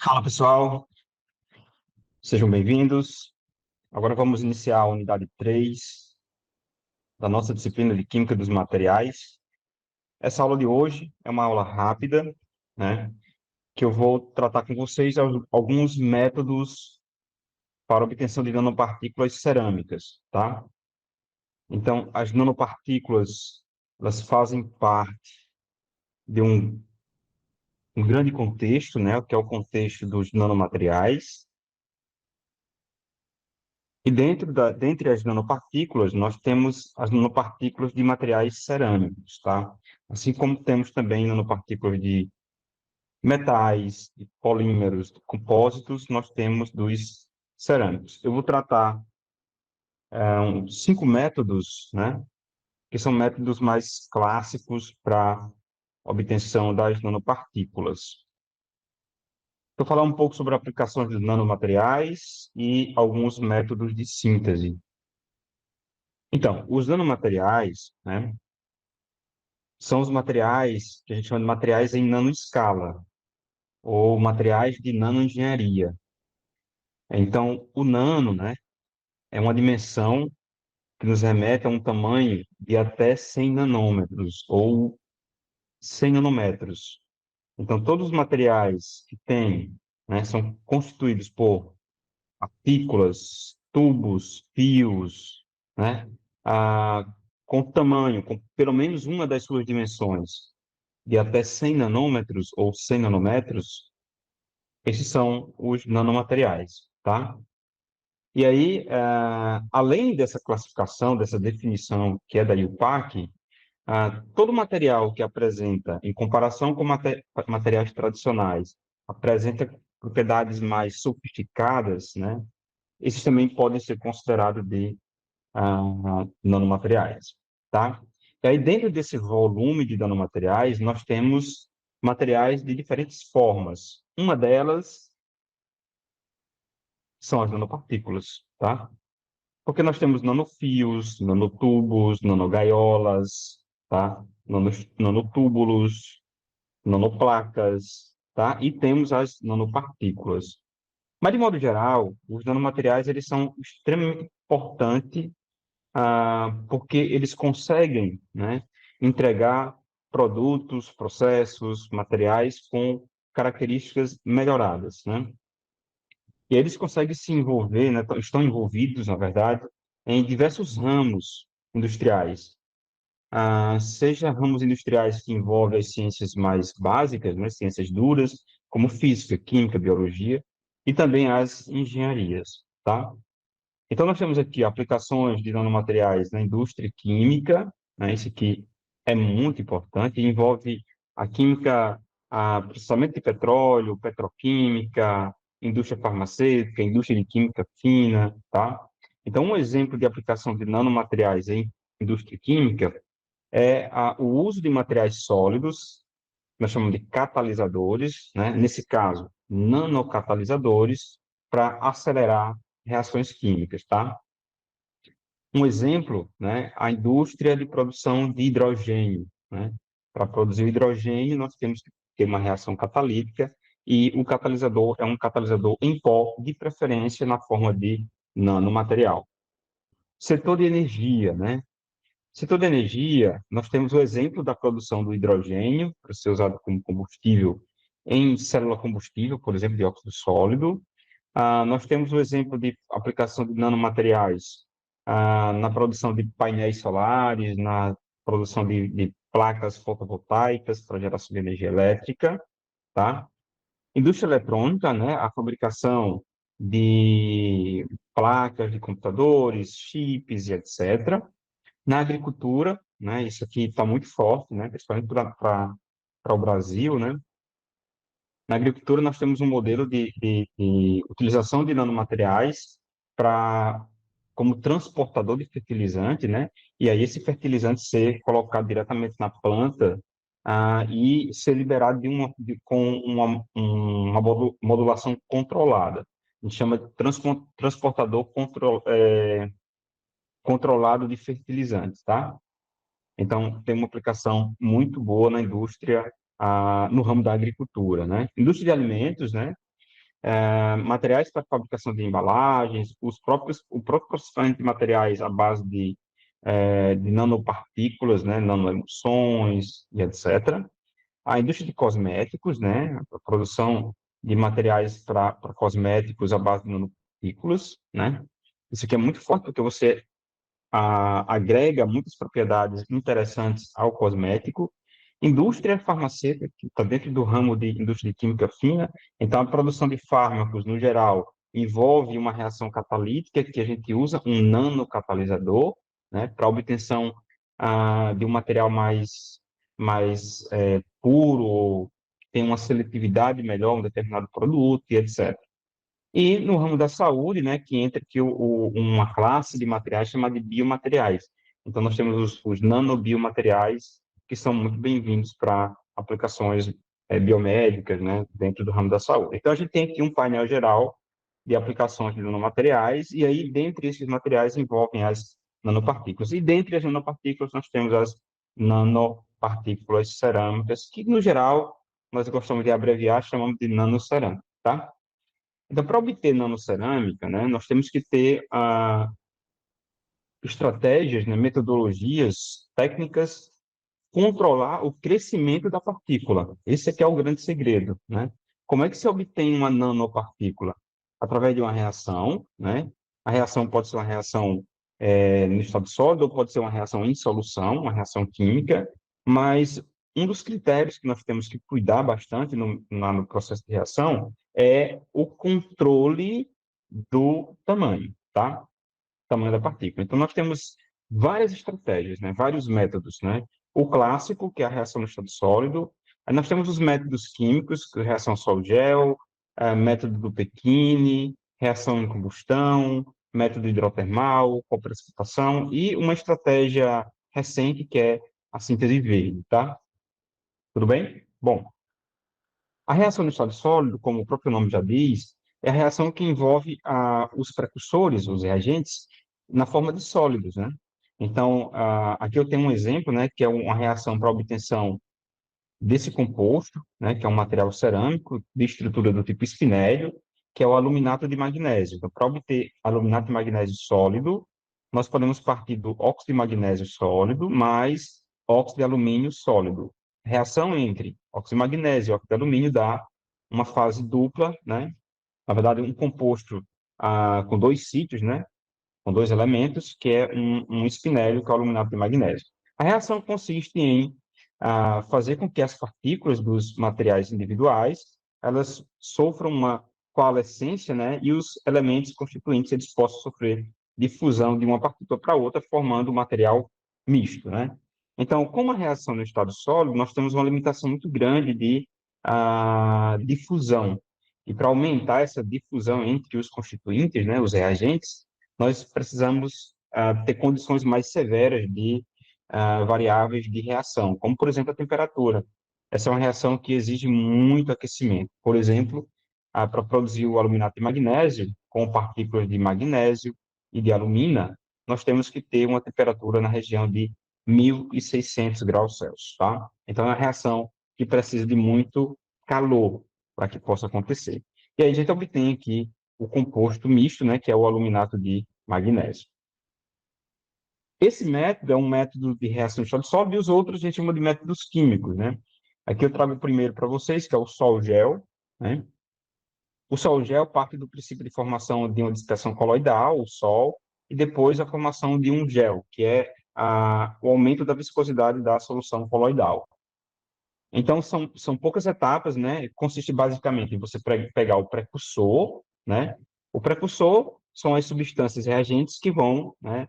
Fala pessoal, sejam bem-vindos. Agora vamos iniciar a unidade 3 da nossa disciplina de Química dos Materiais. Essa aula de hoje é uma aula rápida, né, que eu vou tratar com vocês alguns métodos para obtenção de nanopartículas cerâmicas, tá? Então, as nanopartículas, elas fazem parte de um grande contexto, né, que é o contexto dos nanomateriais. E dentre as nanopartículas, nós temos as nanopartículas de materiais cerâmicos, tá? Assim como temos também nanopartículas de metais, de polímeros, de compósitos, nós temos dos cerâmicos. Eu vou tratar 5 métodos, né? Que são métodos mais clássicos para obtenção das nanopartículas. Vou falar um pouco sobre aplicações dos nanomateriais e alguns métodos de síntese. Então, os nanomateriais, né, são os materiais que a gente chama de materiais em nanoescala, ou materiais de nanoengenharia. Então, o nano, né, é uma dimensão que nos remete a um tamanho de até 100 nanômetros, ou 100 nanômetros. Então, todos os materiais que têm, né, são constituídos por partículas, tubos, fios, né, ah, com tamanho, com pelo menos uma das suas dimensões, de até 100 nanômetros ou 100 nanômetros, esses são os nanomateriais, tá? E aí, além dessa classificação, dessa definição que é da IUPAC, todo material que apresenta, em comparação com materiais tradicionais, apresenta propriedades mais sofisticadas, né? Esses também podem ser considerados de nanomateriais, tá? E aí, dentro desse volume de nanomateriais, nós temos materiais de diferentes formas. Uma delas são as nanopartículas, tá? Porque nós temos nanofios, nanotubos, nanogaiolas, tá? Nanotúbulos, nanoplacas, tá? E temos as nanopartículas. Mas, de modo geral, os nanomateriais eles são extremamente importantes porque eles conseguem, né, entregar produtos, processos, materiais com características melhoradas, né? E eles conseguem se envolver, né, estão envolvidos, na verdade, em diversos ramos industriais, seja ramos industriais que envolvem as ciências mais básicas, né, ciências duras, como física, química, biologia, e também as engenharias, tá? Então, nós temos aqui aplicações de nanomateriais na indústria química, né? Isso aqui é muito importante, envolve a química, processamento de petróleo, petroquímica, indústria farmacêutica, indústria de química fina, tá? Então, um exemplo de aplicação de nanomateriais em indústria química é o uso de materiais sólidos, nós chamamos de catalisadores, né? Nesse caso, nanocatalisadores, para acelerar reações químicas, tá? Um exemplo, né, a indústria de produção de hidrogênio, né? Para produzir o hidrogênio, nós temos que ter uma reação catalítica e o catalisador é um catalisador em pó, de preferência na forma de nanomaterial. Setor de energia, né? Setor de energia, nós temos o exemplo da produção do hidrogênio, para ser usado como combustível em célula combustível, por exemplo, de óxido sólido. Nós temos o exemplo de aplicação de nanomateriais na produção de painéis solares, na produção de placas fotovoltaicas para geração de energia elétrica, tá? Indústria eletrônica, né, a fabricação de placas de computadores, chips e etc. Na agricultura, né, isso aqui está muito forte, né, principalmente para o Brasil, né. Na agricultura, nós temos um modelo de utilização de nanomateriais para como transportador de fertilizante, né? E aí esse fertilizante ser colocado diretamente na planta e ser liberado com uma modulação controlada. A gente chama de transportador controlado de fertilizantes, tá? Então, tem uma aplicação muito boa na indústria, no ramo da agricultura, né? Indústria de alimentos, né? materiais para fabricação de embalagens, o próprio processamento de materiais à base de nanopartículas, né, nanoemulsões e etc. A indústria de cosméticos, né, a produção de materiais para cosméticos à base de nanopartículas, né. Isso aqui é muito forte porque você agrega muitas propriedades interessantes ao cosmético. Indústria farmacêutica, que está dentro do ramo de indústria de química fina, então a produção de fármacos, no geral, envolve uma reação catalítica que a gente usa um nanocatalisador, né, para a obtenção de um material mais puro, ou tem uma seletividade melhor, um determinado produto e etc. E no ramo da saúde, né, que entra aqui uma classe de materiais chamada de biomateriais. Então, nós temos os nanobiomateriais, que são muito bem-vindos para aplicações biomédicas, né, dentro do ramo da saúde. Então, a gente tem aqui um painel geral de aplicações de nanomateriais, e aí, dentre esses materiais, envolvem as nanopartículas. E dentre as nanopartículas, nós temos as nanopartículas cerâmicas, que, no geral, nós gostamos de abreviar, chamamos de nanocerâmica, tá? Então, para obter nanocerâmica, né, nós temos que ter estratégias, né, metodologias, técnicas, controlar o crescimento da partícula. Esse aqui é o grande segredo, né? Como é que se obtém uma nanopartícula? Através de uma reação, né? A reação pode ser uma reação no estado sólido, ou pode ser uma reação em solução, uma reação química, mas um dos critérios que nós temos que cuidar bastante no processo de reação é o controle do tamanho, tá? Tamanho da partícula. Então, nós temos várias estratégias, né? Vários métodos, né? O clássico, que é a reação no estado sólido. Aí nós temos os métodos químicos, que é a reação sol-gel, método do Pechini, reação em combustão, método hidrotermal, coprecipitação, e uma estratégia recente, que é a síntese verde, tá? Tudo bem? Bom, a reação no estado sólido, como o próprio nome já diz, é a reação que envolve os precursores, os reagentes, na forma de sólidos, né? Então, aqui eu tenho um exemplo, né, que é uma reação para obtenção desse composto, né, que é um material cerâmico de estrutura do tipo espinério, que é o aluminato de magnésio. Então, para obter aluminato de magnésio sólido, nós podemos partir do óxido de magnésio sólido mais óxido de alumínio sólido. Reação entre óxido de magnésio e óxido de alumínio dá uma fase dupla, né? Na verdade, um composto com dois sítios, né? Com dois elementos, que é um espinélio, que é o aluminato de magnésio. A reação consiste em fazer com que as partículas dos materiais individuais elas sofram uma coalescência, né, e os elementos constituintes eles possam sofrer difusão de uma partícula para outra, formando um material misto, né? Então, como a reação no estado sólido, nós temos uma limitação muito grande de difusão. E para aumentar essa difusão entre os constituintes, né, os reagentes, nós precisamos ter condições mais severas de variáveis de reação, como, por exemplo, a temperatura. Essa é uma reação que exige muito aquecimento. Por exemplo, para produzir o aluminato de magnésio, com partículas de magnésio e de alumina, nós temos que ter uma temperatura na região de 1.600 graus Celsius, tá? Então, é uma reação que precisa de muito calor para que possa acontecer. E aí a gente obtém aqui o composto misto, né, que é o aluminato de magnésio. Esse método é um método de reação de estado sólido, e os outros a gente chama de métodos químicos, né? Aqui eu trago o primeiro para vocês, que é o sol-gel, né? O sol-gel parte do princípio de formação de uma dispersão coloidal, o sol, e depois a formação de um gel, que é o aumento da viscosidade da solução coloidal. Então, são poucas etapas, né? Consiste basicamente em você pegar o precursor, né? O precursor são as substâncias reagentes que vão, né,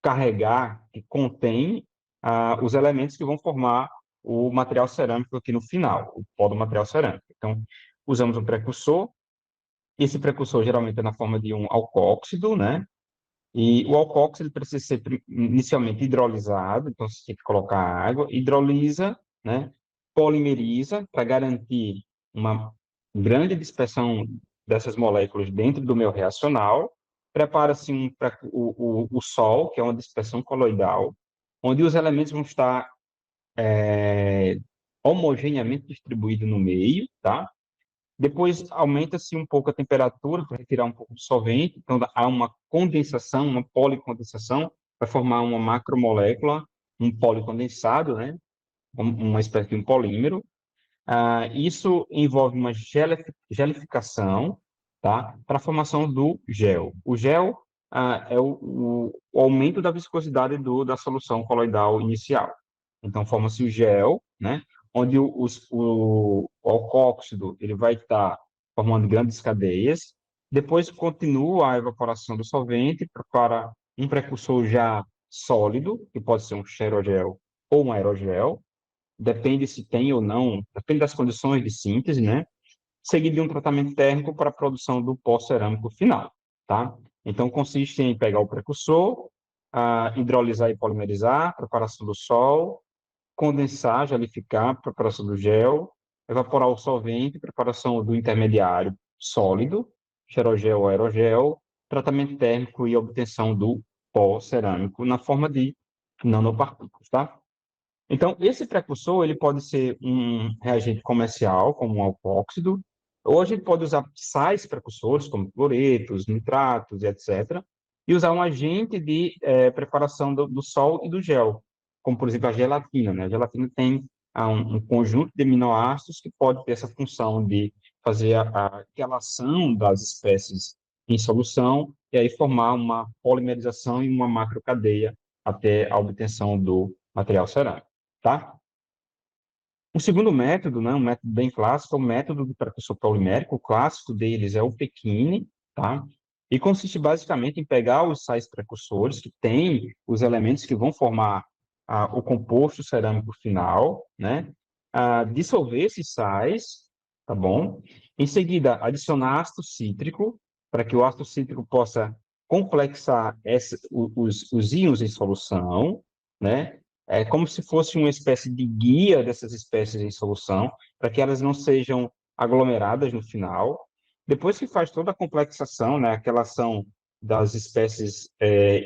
carregar, que contém os elementos que vão formar o material cerâmico aqui no final, o pó do material cerâmico. Então, usamos um precursor. Esse precursor geralmente é na forma de um alcóxido, né? E o alcóxido ele precisa ser inicialmente hidrolisado, então você tem que colocar água, hidrolisa, né? Polimeriza para garantir uma grande dispersão dessas moléculas dentro do meio reacional. Prepara-se o sol, que é uma dispersão coloidal, onde os elementos vão estar homogeneamente distribuídos no meio, tá? Depois aumenta-se um pouco a temperatura para retirar um pouco do solvente, então há uma condensação, uma policondensação, para formar uma macromolécula, um policondensado, né? Uma espécie de um polímero. Isso envolve uma gelificação, tá? Para a formação do gel. O gel é o aumento da viscosidade da solução coloidal inicial. Então, forma-se o gel, né? Onde o alcóxido ele vai estar formando grandes cadeias. Depois continua a evaporação do solvente para um precursor já sólido, que pode ser um xerogel ou um aerogel, depende se tem ou não, depende das condições de síntese, né? Seguido de um tratamento térmico para a produção do pó cerâmico final, tá? Então, consiste em pegar o precursor, hidrolisar e polimerizar, preparação do sol, condensar, gelificar, preparação do gel, evaporar o solvente, preparação do intermediário sólido, xerogel ou aerogel, tratamento térmico e obtenção do pó cerâmico na forma de nanopartículas, tá? Então, esse precursor ele pode ser um reagente comercial, como um alcóxido, ou a gente pode usar sais precursores, como cloretos, nitratos, etc., e usar um agente de preparação do sol e do gel, como, por exemplo, a gelatina, né? A gelatina tem um conjunto de aminoácidos que pode ter essa função de fazer a relação das espécies em solução e aí formar uma polimerização e uma macrocadeia até a obtenção do material cerâmico, tá? O segundo método, né, um método bem clássico, é o método do precursor polimérico. O clássico deles é o Pechini, tá? E consiste basicamente em pegar os sais precursores, que têm os elementos que vão formar o composto cerâmico final, né? Dissolver esses sais, tá bom? Em seguida, adicionar ácido cítrico, para que o ácido cítrico possa complexar os íons em solução, né? É como se fosse uma espécie de guia dessas espécies em solução, para que elas não sejam aglomeradas no final. Depois que faz toda a complexação, né, aquela ação das espécies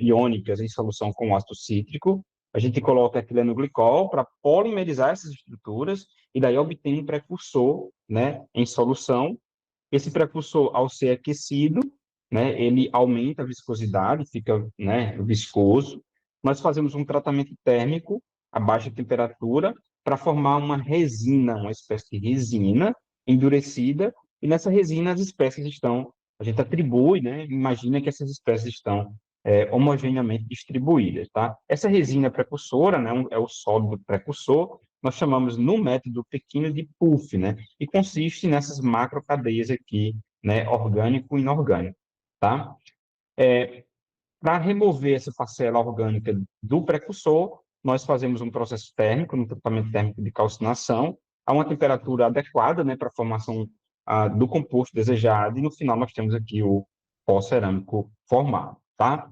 iônicas em solução com ácido cítrico, a gente coloca etileno glicol para polimerizar essas estruturas e daí obtém um precursor, né, em solução. Esse precursor, ao ser aquecido, né, ele aumenta a viscosidade, fica, né, viscoso. Nós fazemos um tratamento térmico a baixa temperatura para formar uma resina, uma espécie de resina endurecida, e nessa resina as espécies estão, a gente atribui, né, imagina que essas espécies estão homogeneamente distribuídas, tá? Essa resina precursora, né, é o sólido precursor, nós chamamos no método pequeno de PUF, né? E consiste nessas macrocadeias aqui, né? Orgânico e inorgânico, tá? Para remover essa parcela orgânica do precursor, nós fazemos um processo térmico, um tratamento térmico de calcinação, a uma temperatura adequada, né? Para a formação do composto desejado, e no final nós temos aqui o pó cerâmico formado, tá?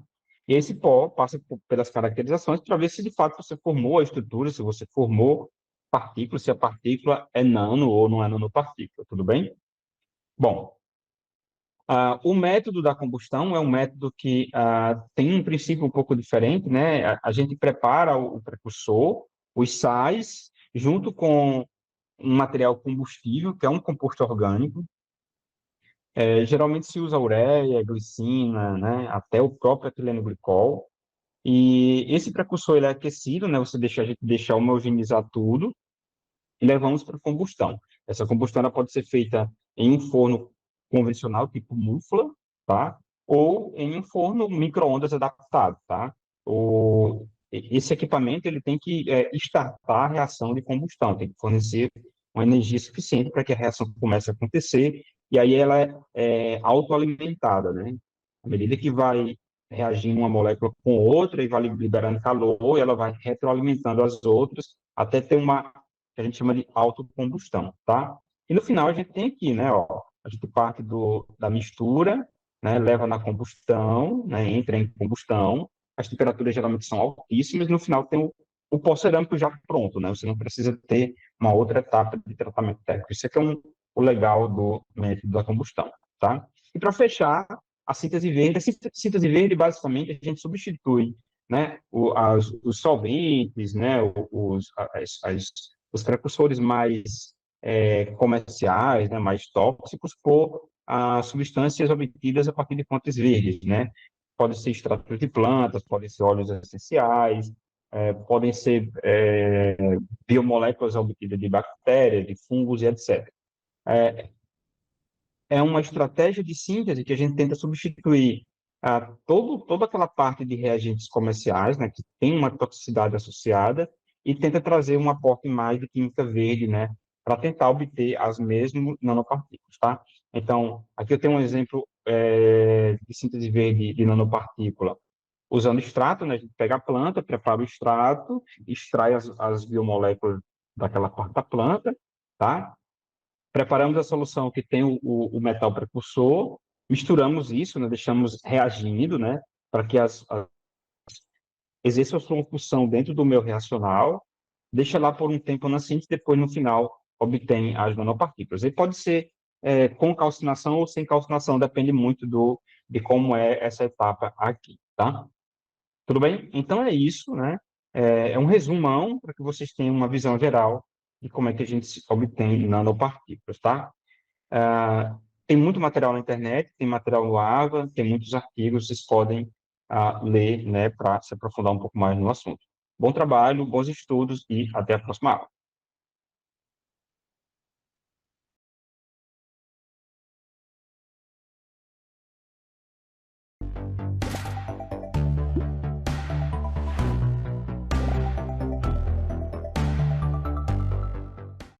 E esse pó passa pelas caracterizações para ver se de fato você formou a estrutura, se você formou partícula, se a partícula é nano ou não é nanopartícula, tudo bem? Bom, o método da combustão é um método que tem um princípio um pouco diferente, né? A gente prepara o precursor, os sais, junto com um material combustível, que é um composto orgânico. Geralmente se usa ureia, glicina, né? Até o próprio etileno glicol. E esse precursor ele é aquecido, né? A gente deixa homogeneizar tudo e levamos para combustão. Essa combustão ela pode ser feita em um forno convencional, tipo mufla, tá? Ou em um forno micro-ondas adaptado, tá? Esse equipamento ele tem que startar a reação de combustão, tem que fornecer uma energia suficiente para que a reação comece a acontecer, e aí ela é autoalimentada, né? À medida que vai reagindo uma molécula com outra e vai liberando calor, e ela vai retroalimentando as outras, até ter uma que a gente chama de autocombustão, tá? E no final a gente tem aqui, né, ó, a gente parte da mistura, né, leva na combustão, né, entra em combustão, as temperaturas geralmente são altíssimas, e no final tem o pó cerâmico já pronto, né? Você não precisa ter uma outra etapa de tratamento técnico. Isso aqui é o legal do método da combustão, tá? E para fechar, a síntese verde, basicamente, a gente substitui, né, os solventes, né, os precursores mais comerciais, né, mais tóxicos, por substâncias obtidas a partir de fontes verdes, né? Podem ser extratos de plantas, podem ser óleos essenciais, podem ser biomoléculas obtidas de bactérias, de fungos e etc. É uma estratégia de síntese que a gente tenta substituir toda aquela parte de reagentes comerciais, né, que tem uma toxicidade associada, e tenta trazer um aporte mais de química verde, né, para tentar obter as mesmas nanopartículas, tá? Então, aqui eu tenho um exemplo de síntese verde de nanopartícula, usando extrato, né, a gente pega a planta, prepara o extrato, extrai as biomoléculas daquela parte da planta, tá? Preparamos a solução que tem o metal precursor, misturamos isso, né, deixamos reagindo, né, para que exerça a sua função dentro do meu reacional, deixa lá por um tempo na síntese, depois no final obtém as nanopartículas. E pode ser com calcinação ou sem calcinação, depende muito de como é essa etapa aqui, tá? Tudo bem? Então é isso, né? É um resumão para que vocês tenham uma visão geral de como é que a gente obtém nanopartículas, tá? Tem muito material na internet, tem material no AVA, tem muitos artigos, vocês podem ler, né, para se aprofundar um pouco mais no assunto. Bom trabalho, bons estudos e até a próxima aula.